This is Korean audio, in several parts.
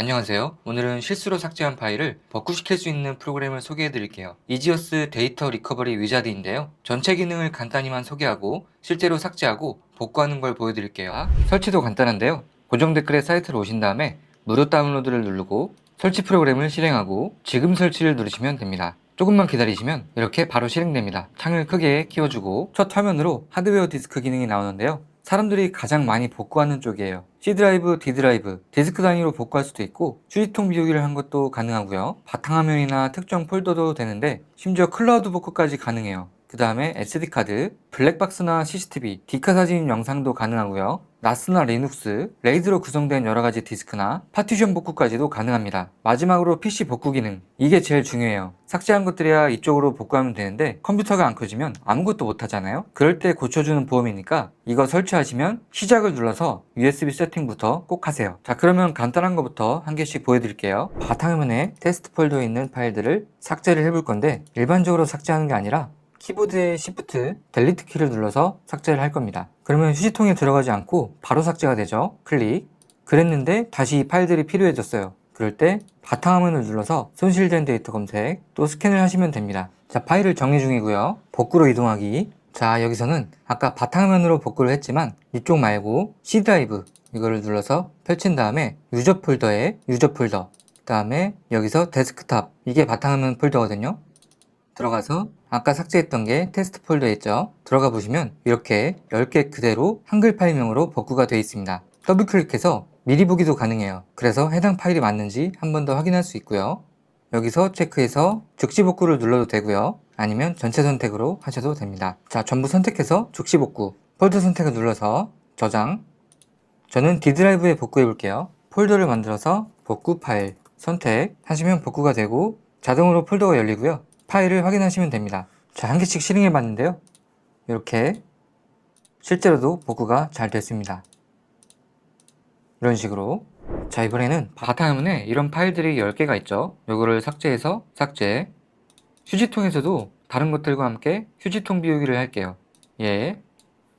안녕하세요. 오늘은 실수로 삭제한 파일을 복구시킬 수 있는 프로그램을 소개해 드릴게요. 이지어스 데이터 리커버리 위자드인데요. 전체 기능을 간단히만 소개하고 실제로 삭제하고 복구하는 걸 보여드릴게요. 설치도 간단한데요. 고정 댓글에 사이트로 오신 다음에 무료 다운로드를 누르고 설치 프로그램을 실행하고 지금 설치를 누르시면 됩니다. 조금만 기다리시면 이렇게 바로 실행됩니다. 창을 크게 키워주고 첫 화면으로 하드웨어 디스크 기능이 나오는데요. 사람들이 가장 많이 복구하는 쪽이에요. C 드라이브, D 드라이브, 디스크 단위로 복구할 수도 있고 휴지통 비우기를 한 것도 가능하고요. 바탕화면이나 특정 폴더도 되는데 심지어 클라우드 복구까지 가능해요. 그 다음에 SD카드, 블랙박스나 CCTV, 디카 사진 영상도 가능하고요. 나스나 리눅스, 레이드로 구성된 여러가지 디스크나 파티션 복구까지도 가능합니다. 마지막으로 PC 복구 기능, 이게 제일 중요해요. 삭제한 것들이야 이쪽으로 복구하면 되는데 컴퓨터가 안 켜지면 아무것도 못하잖아요. 그럴 때 고쳐주는 보험이니까 이거 설치하시면 시작을 눌러서 USB 세팅부터 꼭 하세요. 자, 그러면 간단한 것부터 한 개씩 보여드릴게요. 바탕화면에 테스트 폴더에 있는 파일들을 삭제를 해볼 건데 일반적으로 삭제하는 게 아니라 키보드의 Shift, 델리트 키를 눌러서 삭제를 할 겁니다. 그러면 휴지통에 들어가지 않고 바로 삭제가 되죠. 클릭. 그랬는데 다시 파일들이 필요해졌어요. 그럴 때 바탕화면을 눌러서 손실된 데이터 검색, 또 스캔을 하시면 됩니다. 자, 파일을 정리 중이고요. 복구로 이동하기. 자, 여기서는 아까 바탕화면으로 복구를 했지만 이쪽 말고 C 드라이브 이거를 눌러서 펼친 다음에 유저 폴더에 유저 폴더, 그 다음에 여기서 데스크탑, 이게 바탕화면 폴더거든요. 들어가서 아까 삭제했던 게 테스트 폴더에 있죠. 들어가 보시면 이렇게 10개 그대로 한글 파일명으로 복구가 되어 있습니다. 더블 클릭해서 미리 보기도 가능해요. 그래서 해당 파일이 맞는지 한 번 더 확인할 수 있고요. 여기서 체크해서 즉시 복구를 눌러도 되고요. 아니면 전체 선택으로 하셔도 됩니다. 자, 전부 선택해서 즉시 복구, 폴더 선택을 눌러서 저장. 저는 D 드라이브에 복구해 볼게요. 폴더를 만들어서 복구 파일 선택하시면 복구가 되고 자동으로 폴더가 열리고요. 파일을 확인하시면 됩니다. 자, 한 개씩 실행해 봤는데요. 이렇게 실제로도 복구가 잘 됐습니다. 이런 식으로. 자, 이번에는 바탕화면에 이런 파일들이 10개가 있죠. 요거를 삭제해서 삭제. 휴지통에서도 다른 것들과 함께 휴지통 비우기를 할게요. 예.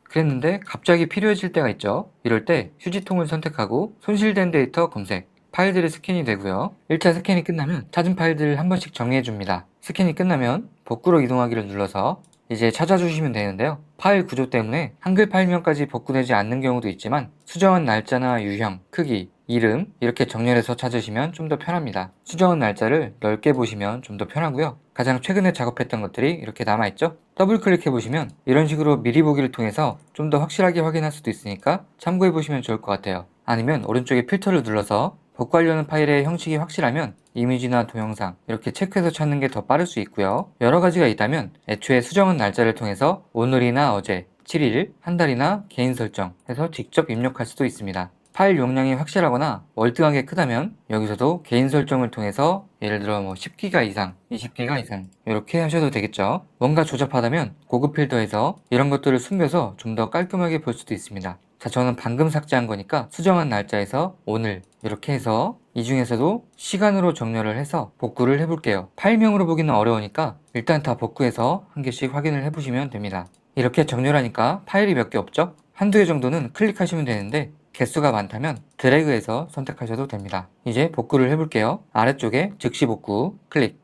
그랬는데 갑자기 필요해질 때가 있죠. 이럴 때 휴지통을 선택하고 손실된 데이터 검색, 파일들이 스캔이 되고요. 1차 스캔이 끝나면 찾은 파일들을 한 번씩 정리해 줍니다. 스캔이 끝나면 복구로 이동하기를 눌러서 이제 찾아주시면 되는데요. 파일 구조 때문에 한글 파일명까지 복구되지 않는 경우도 있지만 수정한 날짜나 유형, 크기, 이름 이렇게 정렬해서 찾으시면 좀 더 편합니다. 수정한 날짜를 넓게 보시면 좀 더 편하고요. 가장 최근에 작업했던 것들이 이렇게 남아있죠? 더블 클릭해 보시면 이런 식으로 미리 보기를 통해서 좀 더 확실하게 확인할 수도 있으니까 참고해 보시면 좋을 것 같아요. 아니면 오른쪽에 필터를 눌러서 복구하려는 파일의 형식이 확실하면 이미지나 동영상 이렇게 체크해서 찾는 게 더 빠를 수 있고요. 여러 가지가 있다면 애초에 수정한 날짜를 통해서 오늘이나 어제, 7일, 한 달이나 개인 설정 해서 직접 입력할 수도 있습니다. 파일 용량이 확실하거나 월등하게 크다면 여기서도 개인 설정을 통해서 예를 들어 10기가 이상, 20기가 이상 이렇게 하셔도 되겠죠. 뭔가 조잡하다면 고급 필터에서 이런 것들을 숨겨서 좀 더 깔끔하게 볼 수도 있습니다. 자, 저는 방금 삭제한 거니까 수정한 날짜에서 오늘 이렇게 해서 이 중에서도 시간으로 정렬을 해서 복구를 해볼게요. 파일명으로 보기는 어려우니까 일단 다 복구해서 한 개씩 확인을 해보시면 됩니다. 이렇게 정렬하니까 파일이 몇 개 없죠? 한두 개 정도는 클릭하시면 되는데 개수가 많다면 드래그해서 선택하셔도 됩니다. 이제 복구를 해볼게요. 아래쪽에 즉시 복구 클릭.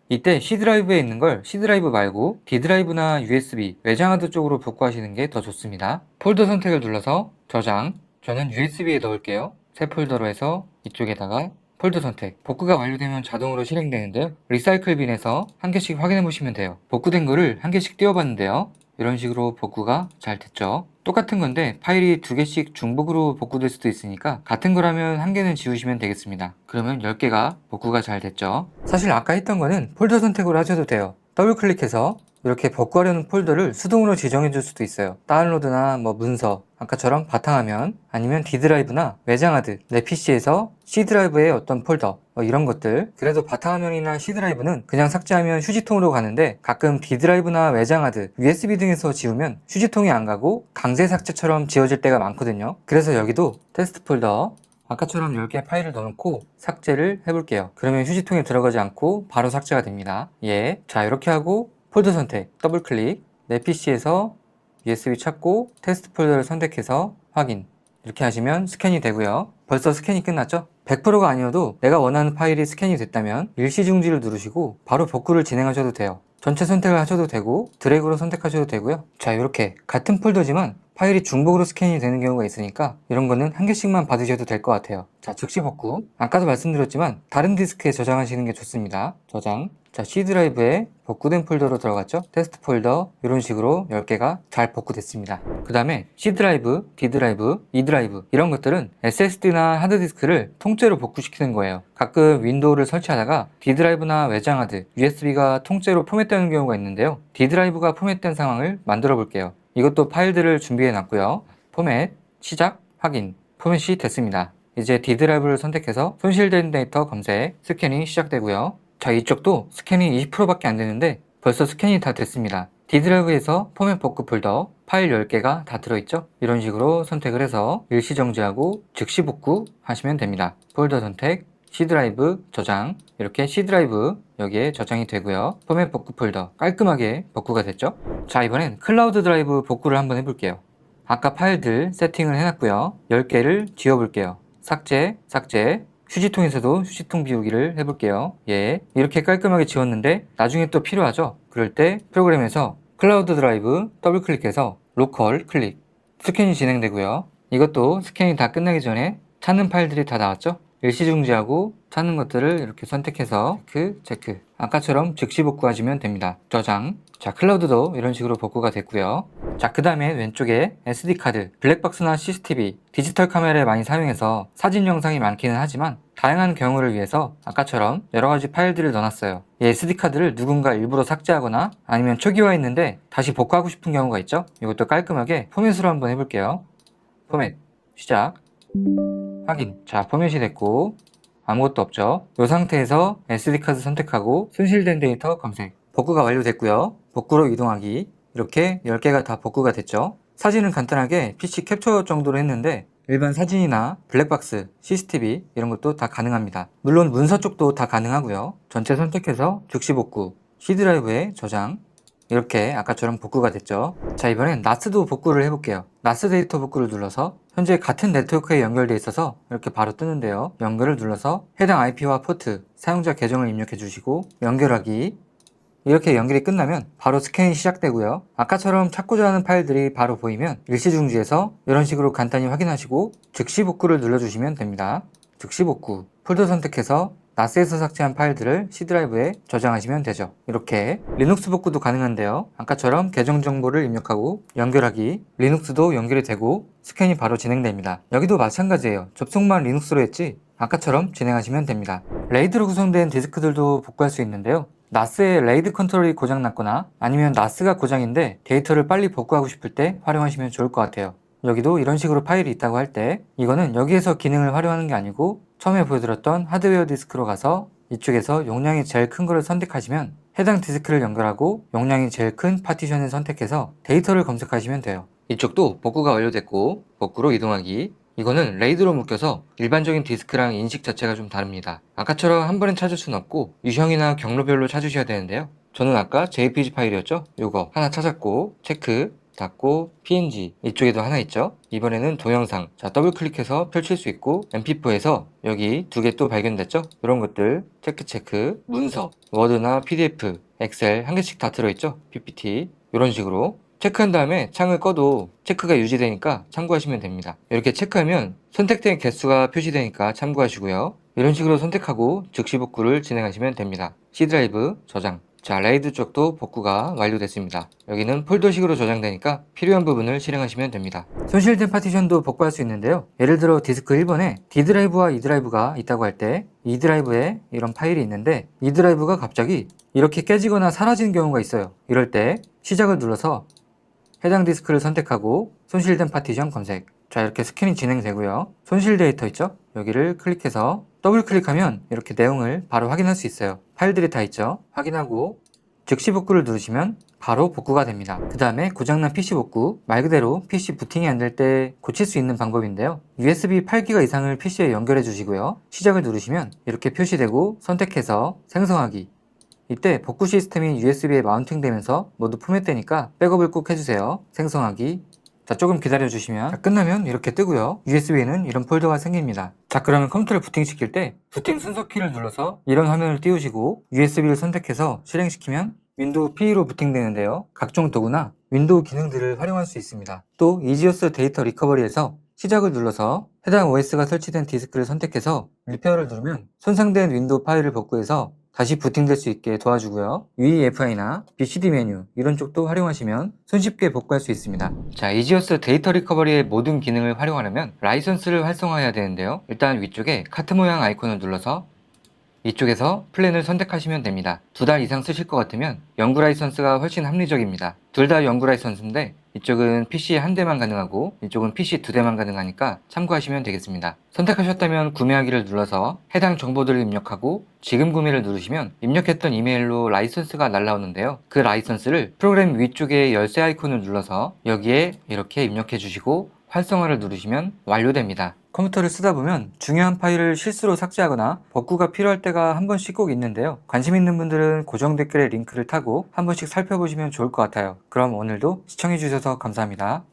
이때 C 드라이브에 있는 걸 C 드라이브 말고 D 드라이브나 USB, 외장하드 쪽으로 복구하시는 게 더 좋습니다. 폴더 선택을 눌러서 저장. 저는 USB에 넣을게요. 새 폴더로 해서 이쪽에다가 폴더 선택. 복구가 완료되면 자동으로 실행되는데요. 리사이클 빈에서 한 개씩 확인해 보시면 돼요. 복구된 거를 한 개씩 띄워봤는데요. 이런 식으로 복구가 잘 됐죠. 똑같은 건데 파일이 두 개씩 중복으로 복구될 수도 있으니까 같은 거라면 한 개는 지우시면 되겠습니다. 그러면 10개가 복구가 잘 됐죠. 사실 아까 했던 거는 폴더 선택으로 하셔도 돼요. 더블 클릭해서 이렇게 복구하려는 폴더를 수동으로 지정해 줄 수도 있어요. 다운로드나 문서, 아까처럼 바탕화면, 아니면 D 드라이브나 외장하드, 내 PC에서 C 드라이브의 어떤 폴더, 이런 것들. 그래도 바탕화면이나 C 드라이브는 그냥 삭제하면 휴지통으로 가는데 가끔 D 드라이브나 외장하드, USB 등에서 지우면 휴지통이 안 가고 강제 삭제처럼 지워질 때가 많거든요. 그래서 여기도 테스트 폴더, 아까처럼 10개 파일을 넣어놓고 삭제를 해볼게요. 그러면 휴지통에 들어가지 않고 바로 삭제가 됩니다. 예. 자, 이렇게 하고 폴더 선택, 더블 클릭, 내 PC에서 USB 찾고 테스트 폴더를 선택해서 확인. 이렇게 하시면 스캔이 되고요. 벌써 스캔이 끝났죠? 100%가 아니어도 내가 원하는 파일이 스캔이 됐다면 일시중지를 누르시고 바로 복구를 진행하셔도 돼요. 전체 선택을 하셔도 되고 드래그로 선택하셔도 되고요. 자, 이렇게 같은 폴더지만 파일이 중복으로 스캔이 되는 경우가 있으니까 이런 거는 한 개씩만 받으셔도 될 것 같아요. 자, 즉시 복구. 아까도 말씀드렸지만 다른 디스크에 저장하시는 게 좋습니다. 저장. 자, C 드라이브에 복구된 폴더로 들어갔죠? 테스트 폴더 이런 식으로 10개가 잘 복구됐습니다. 그 다음에 C 드라이브, D 드라이브, E 드라이브 이런 것들은 SSD나 하드디스크를 통째로 복구시키는 거예요. 가끔 윈도우를 설치하다가 D 드라이브나 외장 하드, USB가 통째로 포맷되는 경우가 있는데요. D 드라이브가 포맷된 상황을 만들어 볼게요. 이것도 파일들을 준비해 놨고요. 포맷, 시작, 확인. 포맷이 됐습니다. 이제 D 드라이브를 선택해서 손실된 데이터 검색, 스캔이 시작되고요. 자, 이쪽도 스캔이 20%밖에 안 되는데 벌써 스캔이 다 됐습니다. D 드라이브에서 포맷 복구 폴더 파일 10개가 다 들어있죠? 이런 식으로 선택을 해서 일시 정지하고 즉시 복구 하시면 됩니다. 폴더 선택, C 드라이브 저장, 이렇게 C 드라이브 여기에 저장이 되고요. 포맷 복구 폴더 깔끔하게 복구가 됐죠? 자, 이번엔 클라우드 드라이브 복구를 한번 해볼게요. 아까 파일들 세팅을 해놨고요. 10개를 지워볼게요. 삭제, 삭제, 휴지통에서도 휴지통 비우기를 해볼게요. 예, 이렇게 깔끔하게 지웠는데 나중에 또 필요하죠? 그럴 때 프로그램에서 클라우드 드라이브 더블 클릭해서 로컬 클릭, 스캔이 진행되고요. 이것도 스캔이 다 끝나기 전에 찾는 파일들이 다 나왔죠? 일시 중지하고 찾는 것들을 이렇게 선택해서 체크. 아까처럼 즉시 복구하시면 됩니다. 저장. 자, 클라우드도 이런 식으로 복구가 됐고요. 자, 그 다음에 왼쪽에 SD카드, 블랙박스나 CCTV, 디지털 카메라를 많이 사용해서 사진 영상이 많기는 하지만 다양한 경우를 위해서 아까처럼 여러가지 파일들을 넣어놨어요. 이 SD카드를 누군가 일부러 삭제하거나 아니면 초기화했는데 다시 복구하고 싶은 경우가 있죠? 이것도 깔끔하게 포맷으로 한번 해볼게요. 포맷, 시작, 확인. 자, 포맷이 됐고 아무것도 없죠? 이 상태에서 SD카드 선택하고 손실된 데이터 검색. 복구가 완료됐고요. 복구로 이동하기. 이렇게 10개가 다 복구가 됐죠. 사진은 간단하게 PC 캡처 정도로 했는데 일반 사진이나 블랙박스, CCTV 이런 것도 다 가능합니다. 물론 문서 쪽도 다 가능하고요. 전체 선택해서 즉시 복구, C 드라이브에 저장. 이렇게 아까처럼 복구가 됐죠. 자, 이번엔 NAS도 복구를 해볼게요. NAS 데이터 복구를 눌러서 현재 같은 네트워크에 연결되어 있어서 이렇게 바로 뜨는데요. 연결을 눌러서 해당 IP와 포트, 사용자 계정을 입력해 주시고 연결하기. 이렇게 연결이 끝나면 바로 스캔이 시작되고요. 아까처럼 찾고자 하는 파일들이 바로 보이면 일시중지해서 이런 식으로 간단히 확인하시고 즉시 복구를 눌러주시면 됩니다. 즉시 복구, 폴더 선택해서 NAS에서 삭제한 파일들을 C 드라이브에 저장하시면 되죠. 이렇게 리눅스 복구도 가능한데요. 아까처럼 계정 정보를 입력하고 연결하기, 리눅스도 연결이 되고 스캔이 바로 진행됩니다. 여기도 마찬가지예요. 접속만 리눅스로 했지 아까처럼 진행하시면 됩니다. 레이드로 구성된 디스크들도 복구할 수 있는데요. NAS의 레이드 컨트롤이 고장났거나 아니면 NAS가 고장인데 데이터를 빨리 복구하고 싶을 때 활용하시면 좋을 것 같아요. 여기도 이런 식으로 파일이 있다고 할 때 이거는 여기에서 기능을 활용하는 게 아니고 처음에 보여드렸던 하드웨어 디스크로 가서 이쪽에서 용량이 제일 큰 거를 선택하시면 해당 디스크를 연결하고 용량이 제일 큰 파티션을 선택해서 데이터를 검색하시면 돼요. 이쪽도 복구가 완료됐고 복구로 이동하기. 이거는 레이드로 묶여서 일반적인 디스크랑 인식 자체가 좀 다릅니다. 아까처럼 한 번에 찾을 수는 없고 유형이나 경로별로 찾으셔야 되는데요. 저는 아까 JPG 파일이었죠? 요거 하나 찾았고 체크, 닫고 PNG 이쪽에도 하나 있죠? 이번에는 동영상. 자, 더블 클릭해서 펼칠 수 있고 MP4에서 여기 2개 또 발견됐죠? 이런 것들 체크, 문서, 워드나 PDF, 엑셀 한 개씩 다 들어있죠? PPT 이런 식으로 체크한 다음에 창을 꺼도 체크가 유지되니까 참고하시면 됩니다. 이렇게 체크하면 선택된 개수가 표시되니까 참고하시고요. 이런 식으로 선택하고 즉시 복구를 진행하시면 됩니다. C 드라이브 저장. 자, 레이드 쪽도 복구가 완료됐습니다. 여기는 폴더식으로 저장되니까 필요한 부분을 실행하시면 됩니다. 손실된 파티션도 복구할 수 있는데요. 예를 들어 디스크 1번에 D 드라이브와 E 드라이브가 있다고 할 때 E 드라이브에 이런 파일이 있는데 E 드라이브가 갑자기 이렇게 깨지거나 사라지는 경우가 있어요. 이럴 때 시작을 눌러서 해당 디스크를 선택하고 손실된 파티션 검색. 자, 이렇게 스캔이 진행되고요. 손실 데이터 있죠? 여기를 클릭해서 더블 클릭하면 이렇게 내용을 바로 확인할 수 있어요. 파일들이 다 있죠? 확인하고 즉시 복구를 누르시면 바로 복구가 됩니다. 그 다음에 고장난 PC 복구, 말 그대로 PC 부팅이 안 될 때 고칠 수 있는 방법인데요. USB 8기가 이상을 PC에 연결해 주시고요. 시작을 누르시면 이렇게 표시되고 선택해서 생성하기. 이때 복구 시스템이 USB에 마운팅되면서 모두 포맷되니까 백업을 꼭 해주세요. 생성하기, 자, 조금 기다려주시면 끝나면 이렇게 뜨고요. USB에는 이런 폴더가 생깁니다. 자, 그러면 컴퓨터를 부팅시킬 때 부팅 순서 키를 눌러서 이런 화면을 띄우시고 USB를 선택해서 실행시키면 윈도우 PE로 부팅되는데요. 각종 도구나 윈도우 기능들을 활용할 수 있습니다. 또 이지오스 데이터 리커버리에서 시작을 눌러서 해당 OS가 설치된 디스크를 선택해서 리페어를 누르면 손상된 윈도우 파일을 복구해서 다시 부팅될 수 있게 도와주고요. UEFI나 BCD 메뉴 이런 쪽도 활용하시면 손쉽게 복구할 수 있습니다. 자, 이지오스 데이터 리커버리의 모든 기능을 활용하려면 라이선스를 활성화해야 되는데요. 일단 위쪽에 카트 모양 아이콘을 눌러서 이쪽에서 플랜을 선택하시면 됩니다. 2달 이상 쓰실 것 같으면 연구 라이선스가 훨씬 합리적입니다. 둘 다 연구 라이선스인데 이쪽은 PC에 한 대만 가능하고 이쪽은 PC 2대만 가능하니까 참고하시면 되겠습니다. 선택하셨다면 구매하기를 눌러서 해당 정보들을 입력하고 지금 구매를 누르시면 입력했던 이메일로 라이선스가 날라오는데요. 그 라이선스를 프로그램 위쪽에 열쇠 아이콘을 눌러서 여기에 이렇게 입력해 주시고 활성화를 누르시면 완료됩니다. 컴퓨터를 쓰다 보면 중요한 파일을 실수로 삭제하거나 복구가 필요할 때가 한 번씩 꼭 있는데요. 관심 있는 분들은 고정 댓글의 링크를 타고 한 번씩 살펴보시면 좋을 것 같아요. 그럼 오늘도 시청해주셔서 감사합니다.